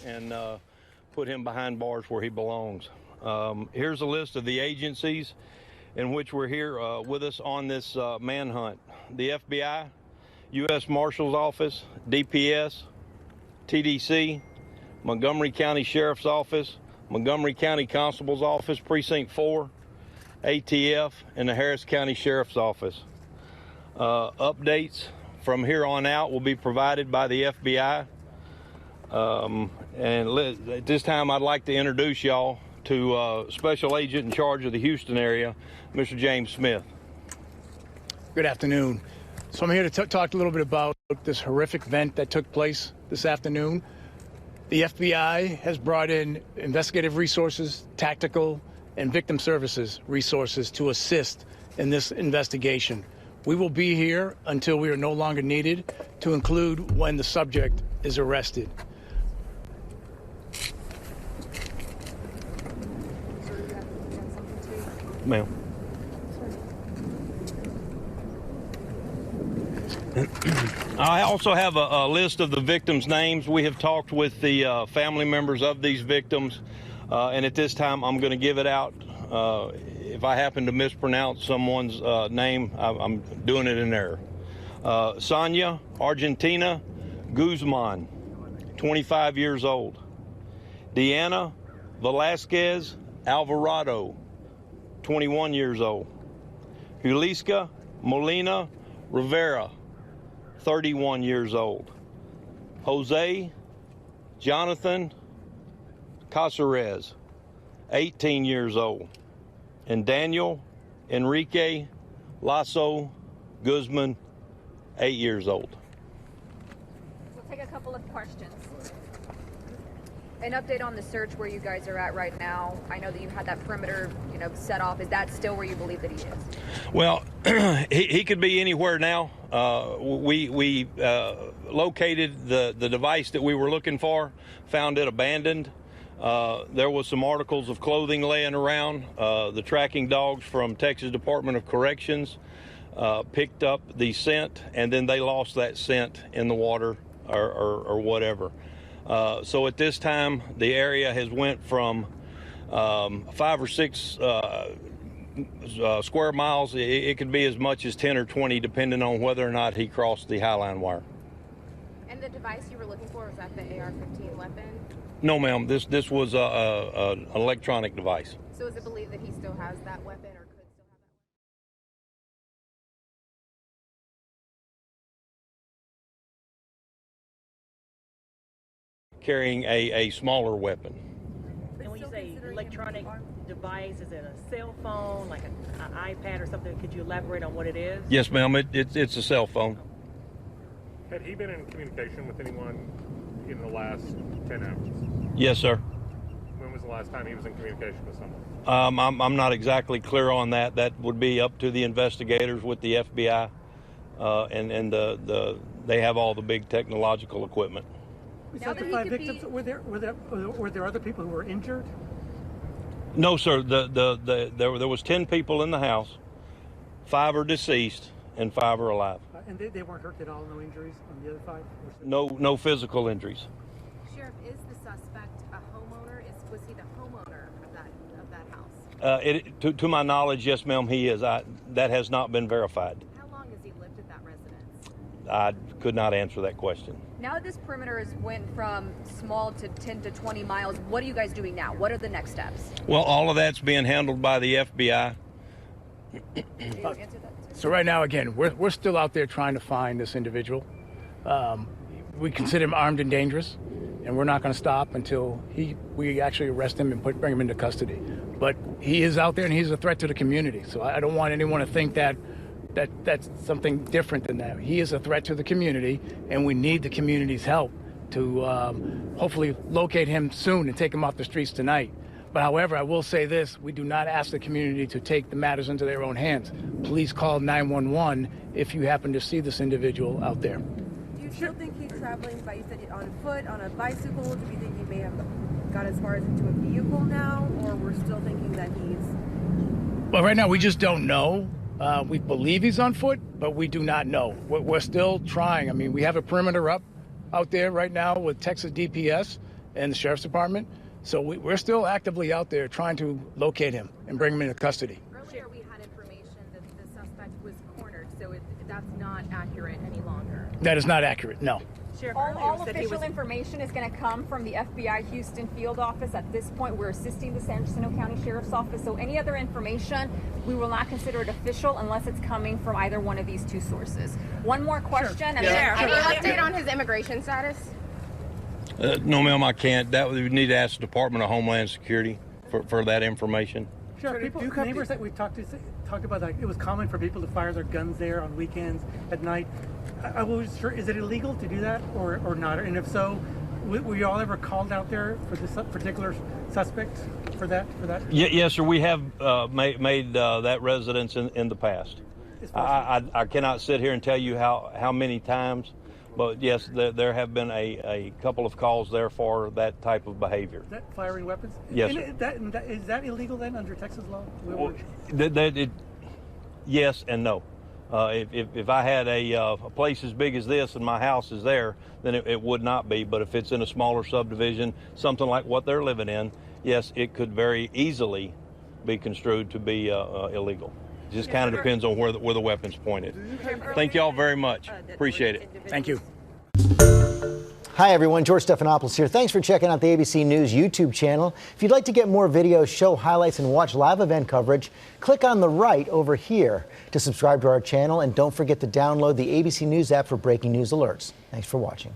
and put him behind bars where he belongs. Here's a list of the agencies in which we're here with us on this manhunt. The FBI, U.S. Marshal's Office, DPS, TDC, Montgomery County Sheriff's Office, Montgomery County Constable's Office, Precinct 4, ATF, and the Harris County Sheriff's Office. Updates from here on out will be provided by the FBI. And at this time, I'd like to introduce y'all to Special Agent in charge of the Houston area, Mr. James Smith. Good afternoon. So I'm here to talk a little bit about this horrific event that took place this afternoon. The FBI has brought in investigative resources, tactical, and victim services resources to assist in this investigation. We will be here until we are no longer needed, to include when the subject is arrested. Ma'am. I also have a list of the victims' names. We have talked with the family members of these victims, and at this time I'm going to give it out. If I happen to mispronounce someone's name, I'm doing it in error. Sonia Argentina Guzman, 25 years old. Deanna Velasquez Alvarado, 21 years old. Juliska Molina Rivera, 31 years old. Jose Jonathan Caceres, 18 years old. And Daniel Enrique Lasso Guzman, 8 years old. We'll take a couple of questions. An update on the search, where you guys are at right now. I know that you had that perimeter, set off. Is that still where you believe that he is? Well, he could be anywhere now. We located the device that we were looking for, found it abandoned. There was some articles of clothing laying around. The tracking dogs from Texas Department of Corrections picked up the scent, and then they lost that scent in the water or whatever. So at this time, the area has went from 5 or 6 square miles. It could be as much as 10 or 20, depending on whether or not he crossed the highline wire. And the device you were looking for, was that the AR-15 weapon? No, ma'am. This was an electronic device. So is it believed that he still has that weapon, or could still have that weapon? Carrying a smaller weapon. And when you say electronic device, is it a cell phone, like an iPad or something? Could you elaborate on what it is? Yes, ma'am. It's a cell phone. Had he been in communication with anyone in the last 10 hours? Yes, sir. When was the last time he was in communication with someone? I'm not exactly clear on that. That would be up to the investigators with the FBI, and they have all the big technological equipment. Now that the 5 victims, were there other people who were injured? No, sir. There was 10 people in the house. 5 are deceased and 5 are alive. And they weren't hurt at all? No injuries on the other 5? No physical injuries. Sheriff, is the suspect a homeowner? Was he the homeowner of that house? To my knowledge, yes, ma'am, he is. That has not been verified. How long has he lived at that residence? I could not answer that question. Now that this perimeter has went from small to 10 to 20 miles, what are you guys doing now? What are the next steps? Well, all of that's being handled by the FBI. Can you answer that? So right now, again, we're still out there trying to find this individual. We consider him armed and dangerous, and we're not going to stop until we actually arrest him and bring him into custody. But he is out there, and he's a threat to the community. So I don't want anyone to think that's something different than that. He is a threat to the community, and we need the community's help to hopefully locate him soon and take him off the streets tonight. But however, I will say this: we do not ask the community to take the matters into their own hands. Please call 911 if you happen to see this individual out there. Do you still think he's traveling by, you said, on foot, on a bicycle? Do you think he may have got as far as into a vehicle now, or we're still thinking that he's... Well, right now we just don't know. We believe he's on foot, but we do not know. We're still trying. I mean, we have a perimeter up out there right now with Texas DPS, and the sheriff's department. So we're still actively out there trying to locate him and bring him into custody. Earlier we had information that the suspect was cornered, so that's not accurate any longer. That is not accurate, no. Sheriff All earlier said he official was. information is going to come from the FBI Houston field office. At this point, we're assisting the San Jacinto County Sheriff's Office. So any other information, we will not consider it official unless it's coming from either one of these two sources. One more question. And then Any update on his immigration status? No, ma'am, I can't. That would need to ask the Department of Homeland Security for that information. Sure, neighbors that we've talked about, like, it was common for people to fire their guns there on weekends at night. I was sure, is it illegal to do that or not? And if so, were you all ever called out there for this particular suspect for that? Yes, sir. We have made that residence in the past. I cannot sit here and tell you how many times, but yes, there have been a couple of calls there for that type of behavior. That firing weapons? Yes, and sir. Is that illegal then under Texas law? Well, yes and no. If I had a place as big as this and my house is there, then it would not be. But if it's in a smaller subdivision, something like what they're living in, yes, it could very easily be construed to be illegal. It just kind of depends on where the weapon's pointed. Thank you all very much. Appreciate it. Thank you. Hi everyone, George Stephanopoulos here. Thanks for checking out the ABC News YouTube channel. If you'd like to get more videos, show highlights, and watch live event coverage, click on the right over here to subscribe to our channel, and don't forget to download the ABC News app for breaking news alerts. Thanks for watching.